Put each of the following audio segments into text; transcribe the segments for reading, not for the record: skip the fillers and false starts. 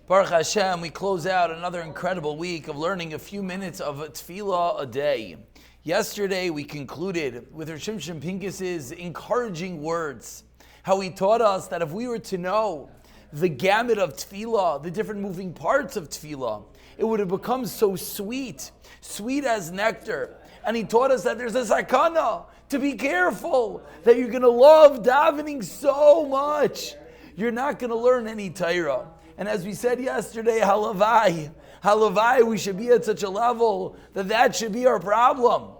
Baruch Hashem, we close out another incredible week of learning a few minutes of tefillah a day. Yesterday we concluded with Rav Shimshon Pincus's encouraging words, how he taught us that if we were to know the gamut of tefillah, the different moving parts of tefillah, it would have become so sweet, sweet as nectar. And he taught us that there's a sakana, to be careful, that you're going to love davening so much, you're not going to learn any Torah. And as we said yesterday, halavai, we should be at such a level that should be our problem.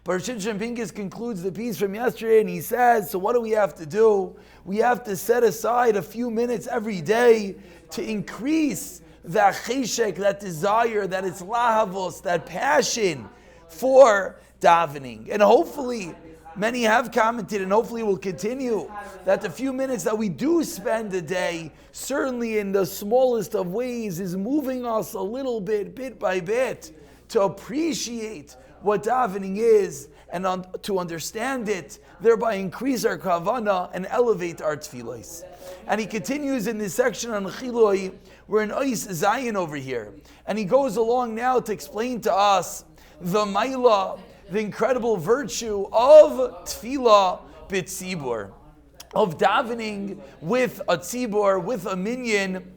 But Rav Shimshon Pincus concludes the piece from yesterday and he says, so what do we have to do? We have to set aside a few minutes every day to increase that cheshek, that desire, that it's lahavos, that passion for davening. And hopefully, many have commented, and hopefully will continue, that the few minutes that we do spend a day, certainly in the smallest of ways, is moving us a little bit by bit, to appreciate what davening is and to understand it, thereby increase our kavana and elevate our tefillos. And he continues in this section on Chiloi, we're in Ois Zayin over here, and he goes along now to explain to us the Maila, the incredible virtue of tefillah b'tzibur, of davening with a tzibur, with a minyan,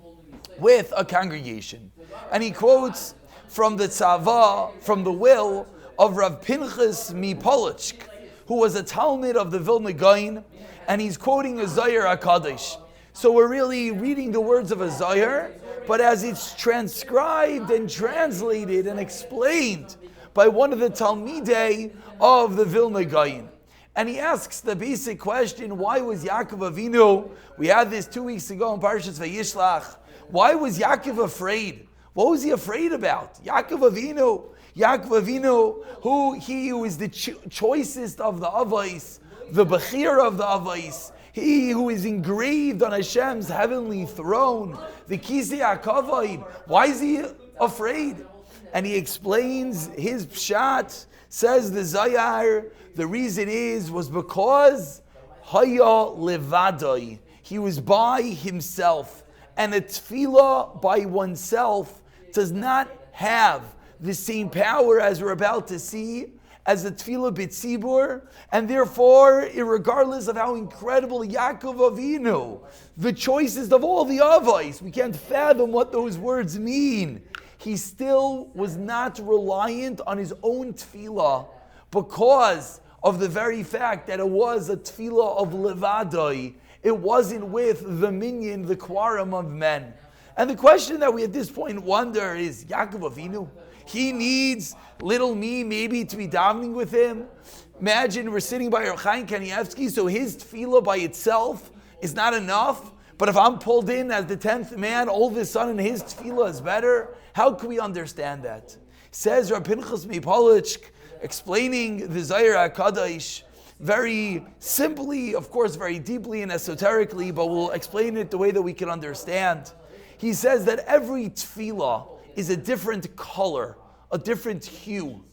with a congregation. And he quotes from the tzava, from the will of Rav Pinchas Mipolotsk, who was a Talmud of the Vilna Gaon, and he's quoting a Zohar HaKadosh. So we're really reading the words of a Zohar, but as it's transcribed and translated and explained by one of the Talmidei of the Vilna Gaon. And he asks the basic question, why was Yaakov Avinu, we had this 2 weeks ago in Parshas Vayishlach, why was Yaakov afraid? What was he afraid about? Yaakov Avinu, who is the choicest of the Avos, the Bechir of the Avos, he who is engraved on Hashem's heavenly throne, the Kisei HaKavod, why is he afraid? And he explains his pshat, says the Zayar, the reason was because Haya Levadai, he was by himself. And a tefillah by oneself does not have the same power as we're about to see as a tefillah b'tzibur, and therefore, regardless of how incredible Yaakov Avinu, the choicest of all the avos, we can't fathom what those words mean. He still was not reliant on his own tefillah because of the very fact that it was a tefillah of levadai. It wasn't with the minyan, the quorum of men. And the question that we at this point wonder is, Yaakov Avinu, he needs little me maybe to be davening with him? Imagine we're sitting by Rav Chaim Kanievsky, so his tefillah by itself is not enough. But if I'm pulled in as the 10th man, all of a sudden his tefillah is better. How can we understand that? Says Rav Pinchas Mipolotsk, explaining the Zohar HaKadosh, very simply, of course, very deeply and esoterically, but we'll explain it the way that we can understand. He says that every tefillah is a different color, a different hue.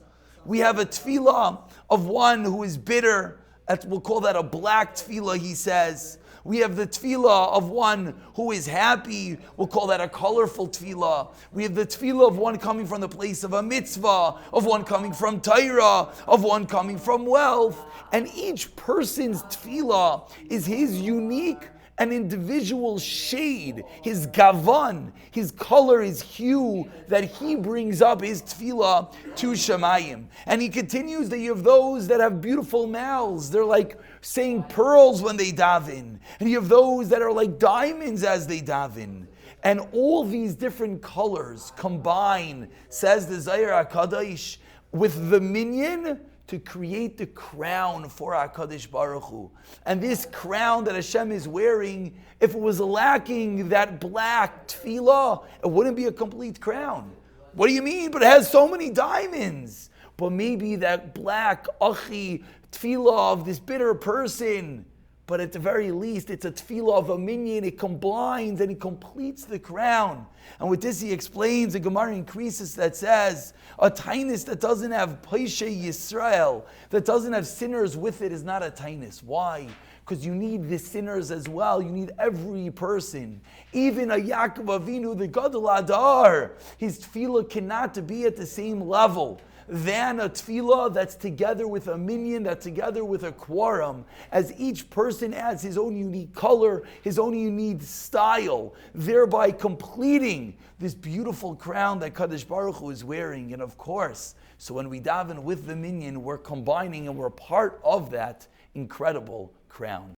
We have a tefillah of one who is bitter, we'll call that a black tefillah, he says. We have the tefillah of one who is happy. We'll call that a colorful tefillah. We have the tefillah of one coming from the place of a mitzvah, of one coming from Torah, of one coming from wealth. And each person's tefillah is his unique and individual shade, his gavan, his color, his hue that he brings up his tefillah to Shemayim. And he continues that you have those that have beautiful mouths. They're like saying pearls when they daven. And you have those that are like diamonds as they daven. And all these different colors combine, says the Zohar HaKadosh, with the minyan to create the crown for HaKadosh Baruch Hu. And this crown that Hashem is wearing, if it was lacking that black tefillah, it wouldn't be a complete crown. What do you mean? But it has so many diamonds. But maybe that black achi tefillah of this bitter person, but at the very least, it's a tefillah of a minyan. It combines and it completes the crown. And with this, he explains, the Gemara increases that says, a tainus that doesn't have Paishe Yisrael, that doesn't have sinners with it, is not a tainus. Why? because you need the sinners as well. You need every person. Even a Yaakov Avinu, the Gadol Adar, his tefillah cannot be at the same level than a tefillah that's together with a minyan, that's together with a quorum, as each person adds his own unique color, his own unique style, thereby completing this beautiful crown that Kadosh Baruch Hu is wearing. And of course, so when we daven with the minyan, we're combining and we're part of that incredible crown.